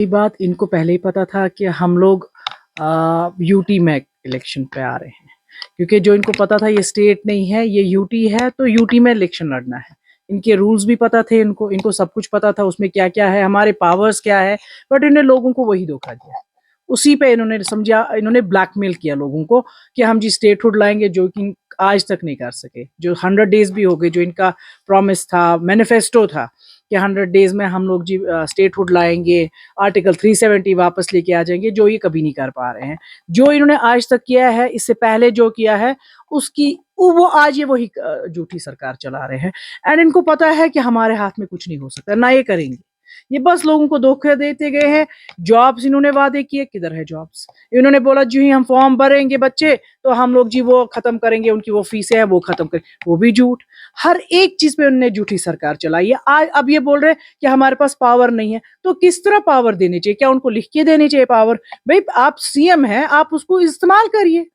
ये बात इनको पहले ही पता था कि हम लोग यूटी में इलेक्शन पे आ रहे हैं, क्योंकि जो इनको पता था ये स्टेट नहीं है, ये यूटी है, तो यूटी में इलेक्शन लड़ना है। इनके रूल्स भी पता थे, इनको सब कुछ पता था उसमें क्या क्या है, हमारे पावर्स क्या है, बट इन्हें लोगों को वही धोखा दिया। उसी पे इन्होंने समझा, इन्होंने ब्लैकमेल किया लोगों को कि हम जी स्टेटहुड लाएंगे, जो कि आज तक नहीं कर सके। जो 100 डेज भी हो गए, जो इनका प्रॉमिस था, मैनिफेस्टो था कि 100 डेज में हम लोग जी स्टेटहुड लाएंगे, आर्टिकल 370 वापस लेके आ जाएंगे, जो ये कभी नहीं कर पा रहे हैं। जो इन्होंने आज तक किया है, इससे पहले जो किया है उसकी वो आज ये वही झूठी सरकार चला रहे हैं। एंड इनको पता है कि हमारे हाथ में कुछ नहीं हो सकता, ना ये करेंगे। ये बस लोगों को धोखे देते गए हैं। जॉब्स इन्होंने वादे किए, किधर है जॉब्स? इन्होंने बोला जी हम फॉर्म भरेंगे बच्चे तो हम लोग जी वो खत्म करेंगे, उनकी वो फीसें हैं वो खत्म करेंगे, वो भी झूठ। हर एक चीज पे उन्होंने झूठी सरकार चलाई है। आज अब ये बोल रहे हैं कि हमारे पास पावर नहीं है, तो किस तरह पावर देनी चाहिए? क्या उनको लिख के देनी चाहिए पावर? भाई आप सीएम हैं, आप उसको इस्तेमाल करिए।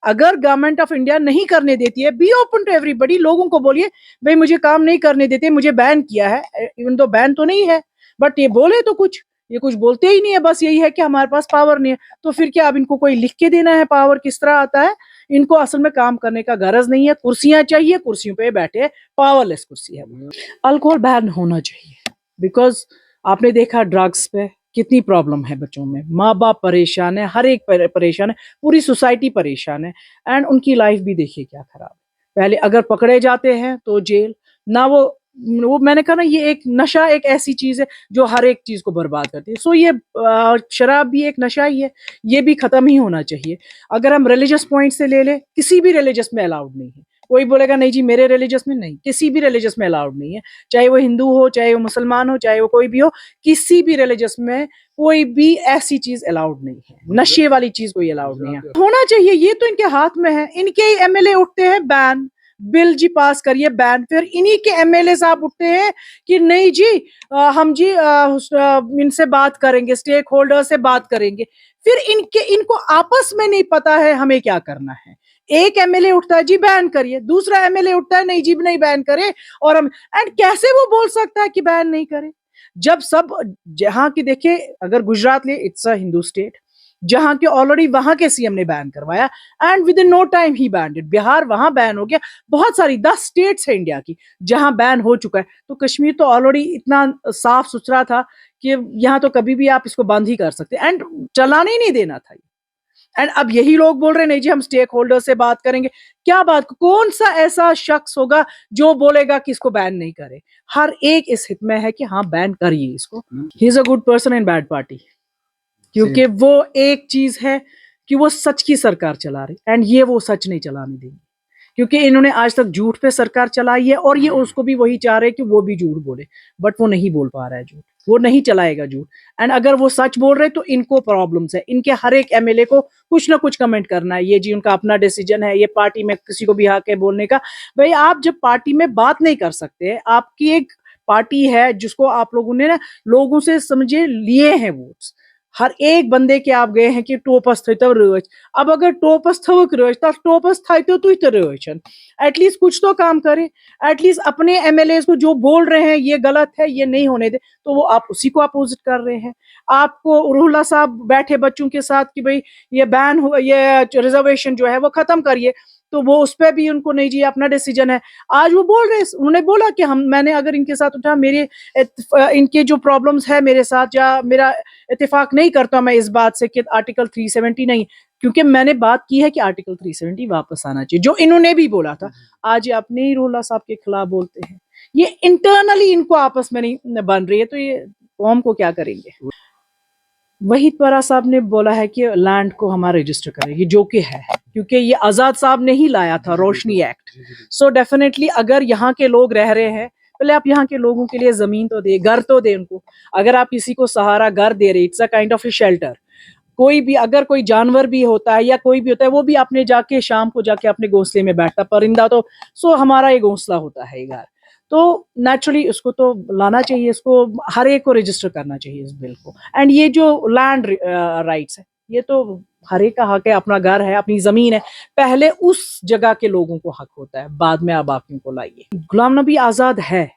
अगर गवर्नमेंट ऑफ इंडिया नहीं करने देती है, बी ओपन टू एवरीबडी, लोगों को बोलिए भाई मुझे काम नहीं करने देते, मुझे बैन किया है, इवन तो बैन तो नहीं है, बट ये बोले तो कुछ, ये कुछ बोलते ही नहीं है, बस यही है कि हमारे पास पावर नहीं है। तो फिर क्या अब इनको कोई लिख के देना है पावर किस तरह आता है? इनको असल में काम करने का गरज नहीं है, कुर्सियां चाहिए, कुर्सियों पे बैठे, पावरलेस कुर्सी है। अल्कोहल बैन होना चाहिए, बिकॉज आपने देखा ड्रग्स पे कितनी प्रॉब्लम है बच्चों में, माँ बाप परेशान है, हर एक परेशान है, पूरी सोसाइटी परेशान है। एंड उनकी लाइफ भी देखिए क्या खराब है। पहले अगर पकड़े जाते हैं तो जेल, ना वो मैंने कहा ना, ये एक नशा एक ऐसी चीज है जो हर एक चीज को बर्बाद करती है। सो ये शराब भी एक नशा ही है, ये भी खत्म ही होना चाहिए। अगर हम रिलीजियस पॉइंट से ले ले, किसी भी रिलीजियस में अलाउड नहीं है। कोई बोलेगा नहीं जी मेरे रिलीजियस में नहीं, किसी भी रिलीजियस में अलाउड नहीं है, चाहे वो हिंदू हो, चाहे वो मुसलमान हो, चाहे वो कोई भी हो, किसी भी रिलीजियस में कोई भी ऐसी चीज अलाउड नहीं है, नशे वाली चीज कोई अलाउड नहीं है। होना चाहिए, ये तो इनके हाथ में है। इनके ही एमएलए उठते हैं बैन, बिल जी पास करिए बैन, फिर इन्हीं के एमएलए साहब उठते हैं कि नहीं जी हम जी इनसे बात करेंगे, स्टेक होल्डर से बात करेंगे। फिर इनको आपस में नहीं पता है हमें क्या करना है। एक एमएलए उठता है जी बैन करिए, दूसरा एमएलए उठता है नहीं जी नहीं बैन करे, और हम एंड कैसे वो बोल सकता है कि बैन नहीं करे? जब सब जहां की देखिए, अगर गुजरात ले, इट्स अ हिंदू स्टेट, जहां के ऑलरेडी वहां के सीएम ने बैन करवाया and within no time ही बैंड इट। बिहार वहां बैन हो गया, बहुत सारी 10 स्टेट्स है इंडिया की जहां बैन हो चुका है। तो कश्मीर तो ऑलरेडी इतना साफ सुथरा था कि यहाँ तो कभी भी आप इसको बंद ही कर सकते एंड चलाने ही नहीं देना था। एंड अब यही लोग बोल रहे नहीं जी हम स्टेक होल्डर से बात करेंगे। क्या बात, कौन सा ऐसा शख्स होगा जो बोलेगा कि इसको बैन नहीं करे? हर एक इस हित में है कि हाँ बैन करिए इसको। He is a good person in bad party, क्योंकि वो एक चीज है कि वो सच की सरकार चला रही, एंड ये वो सच नहीं चलाने देंगे, क्योंकि इन्होंने आज तक झूठ पे सरकार चलाई है, और ये उसको भी वही चाह रहे हैं कि वो भी झूठ बोले, बट वो नहीं बोल पा रहा है झूठ, वो नहीं चलाएगा झूठ। एंड अगर वो सच बोल रहे तो इनको प्रॉब्लम्स है, इनके हर एक एमएलए को कुछ ना कुछ कमेंट करना है, ये जी उनका अपना डिसीजन है, ये पार्टी में किसी को भी हक है बोलने का। भाई आप जब पार्टी में बात नहीं कर सकते, आपकी एक पार्टी है जिसको आप लोगों ने ना लोगों से समझे लिए हैं वोट्स, हर एक बंदे के आप गए हैं कि टोपस थे तब रच। अब अगर टोपस थवक रच तो टोपस था तो तुई रचन, एटलीस्ट कुछ तो काम करे, एटलीस्ट अपने एमएलए को जो बोल रहे हैं ये गलत है ये नहीं होने दे, तो वो आप उसी को अपोजिट कर रहे हैं। आपको रूहुल्ला साहब बैठे बच्चों के साथ कि भाई ये बैन हो, ये रिजर्वेशन जो है वो खत्म करिए, तो वो उस पर भी उनको नहीं जी अपना डिसीजन है। आज वो बोल रहे, उन्होंने बोला कि हम मैंने अगर इनके साथ उठा, मेरे इनके जो प्रॉब्लम्स है मेरे साथ, या मेरा इत्तेफाक नहीं करता मैं इस बात से कि आर्टिकल 370 नहीं, क्योंकि मैंने बात की है कि आर्टिकल 370 वापस आना चाहिए, जो इन्होंने भी बोला था। आज ये अपने ही रोला साहब के खिलाफ बोलते हैं। ये इंटरनली इनको आपस में नहीं बन रही है, तो ये कौम को क्या करेंगे? वहीद परा साहब ने बोला है कि लैंड को हमारा रजिस्टर करेगी, जो कि है, क्योंकि ये आजाद साहब ने ही लाया था रोशनी एक्ट। सो डेफिनेटली अगर यहाँ के लोग रह रहे हैं, पहले आप यहाँ के लोगों के लिए जमीन तो दे, घर तो दे उनको। अगर आप किसी को सहारा घर दे रहे, it's a kind of A shelter. कोई भी अगर कोई जानवर भी होता है या कोई भी होता है, वो भी अपने जाके शाम को जाके अपने घोंसले में बैठता, परिंदा तो सो हमारा ये घोंसला होता है घर, तो नेचुरली उसको तो लाना चाहिए, इसको हर एक को रजिस्टर करना चाहिए इस बिल को। एंड ये जो लैंड राइट्स है, ये तो हर एक का हक है, अपना घर है, अपनी जमीन है, पहले उस जगह के लोगों को हक होता है, बाद में आप बाकियों को लाइए। गुलाम नबी आजाद है,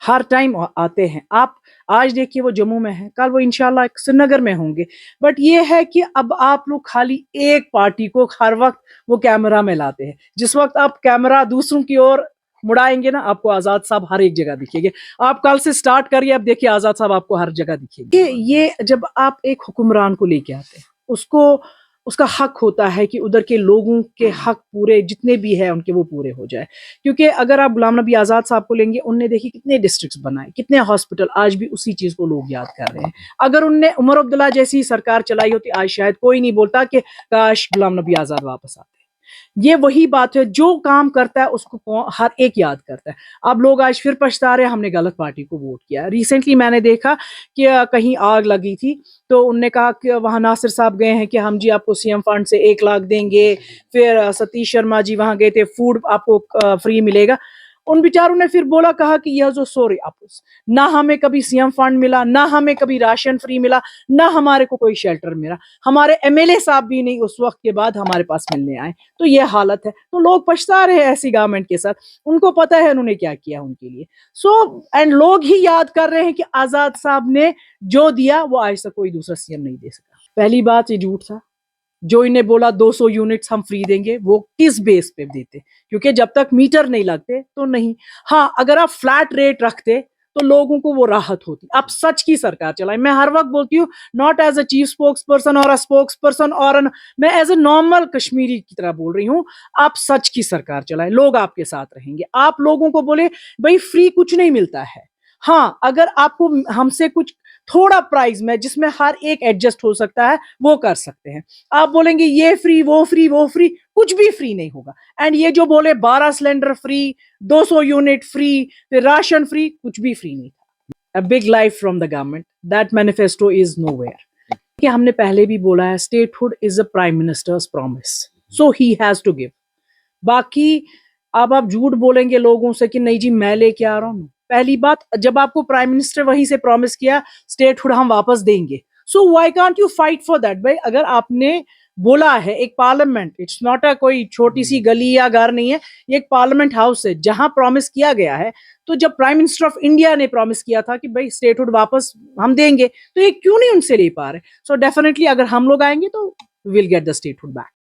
हर टाइम आते हैं। आप आज देखिए वो जम्मू में है, कल वो इंशाल्लाह श्रीनगर में होंगे। बट ये है कि अब आप लोग खाली एक पार्टी को हर वक्त वो कैमरा में लाते हैं। जिस वक्त आप कैमरा दूसरों की ओर मुड़ाएंगे ना, आपको आजाद साहब हर एक जगह दिखेंगे। आप कल से स्टार्ट करिए, अब देखिए आजाद साहब आपको हर जगह दिखेंगे। ये जब आप एक हुक्मरान को लेके आते हैं, उसको उसका हक होता है कि उधर के लोगों के हक पूरे जितने भी है उनके वो पूरे हो जाए। क्योंकि अगर आप गुलाम नबी आज़ाद साहब को लेंगे, उनने देखिए कितने डिस्ट्रिक्ट्स बनाए, कितने हॉस्पिटल, आज भी उसी चीज़ को लोग याद कर रहे हैं। अगर उनने उमर अब्दुल्ला जैसी सरकार चलाई होती, आज शायद कोई नहीं बोलता कि काश गुलाम नबी आज़ाद वापस आते। ये वही बात है, जो काम करता है उसको हर एक याद करता है। अब लोग आज फिर पछता रहे हमने गलत पार्टी को वोट किया। रिसेंटली मैंने देखा कि कहीं आग लगी थी, तो उनने कहा कि वहां नासिर साहब गए हैं कि हम जी आपको सीएम फंड से 1 लाख देंगे। फिर सतीश शर्मा जी वहां गए थे, फूड आपको फ्री मिलेगा। उन बेचारों ने फिर बोला, कहा कि यह जो सॉरी आपस, ना हमें कभी सीएम फंड मिला, ना हमें कभी राशन फ्री मिला, ना हमारे को कोई शेल्टर मिला। हमारे एमएलए साहब भी नहीं उस वक्त के बाद हमारे पास मिलने आए। तो ये हालत है। तो लोग पछता रहे हैं ऐसी गवर्नमेंट के साथ, उनको पता है उन्होंने क्या किया उनके लिए। एंड लोग ही याद कर रहे हैं कि आजाद साहब ने जो दिया वो आज तक कोई दूसरा सीएम नहीं दे सका। पहली बात, ये झूठ था। जो इन्हें बोला 200 यूनिट्स हम फ्री देंगे, वो किस बेस पे देते? क्योंकि जब तक मीटर नहीं लगते तो नहीं। हाँ, अगर आप फ्लैट रेट रखते तो लोगों को वो राहत होती। आप सच की सरकार चलाएं। मैं हर वक्त बोलती हूँ, not as a chief spokesperson और अ स्पोक्स पर्सन और मैं एज ए नॉर्मल कश्मीरी की तरह बोल रही हूँ। आप सच की सरकार चलाएं, लोग आपके साथ रहेंगे। आप लोगों को बोले भाई फ्री कुछ नहीं मिलता है। हाँ, अगर आपको हमसे कुछ थोड़ा प्राइस में जिसमें हर एक एडजस्ट हो सकता है, वो कर सकते हैं। आप बोलेंगे ये फ्री वो फ्री वो फ्री, कुछ भी फ्री नहीं होगा। एंड ये जो बोले 12 सिलेंडर फ्री, 200 यूनिट फ्री, फिर राशन फ्री, कुछ भी फ्री नहीं था। A big life from the government, that manifesto is nowhere. कि हमने पहले भी बोला है, statehood is a prime minister's promise, so he has to give. बाकी अब आप झूठ बोलेंगे लोगों से कि नहीं जी मैं लेके आ रहा हूँ। पहली बात, जब आपको प्राइम मिनिस्टर वहीं से प्रॉमिस किया स्टेटहुड हम वापस देंगे, so why can't you fight for that? भाई अगर आपने बोला है, एक पार्लियामेंट, इट्स नॉट अ कोई छोटी सी गली या घर नहीं है, ये एक पार्लियामेंट हाउस है जहां प्रॉमिस किया गया है। तो जब प्राइम मिनिस्टर ऑफ इंडिया ने प्रॉमिस किया था कि भाई स्टेटहुड वापस हम देंगे, तो ये क्यों नहीं उनसे ले पा रहे? सो डेफिनेटली अगर हम लोग आएंगे तो will get the statehood back.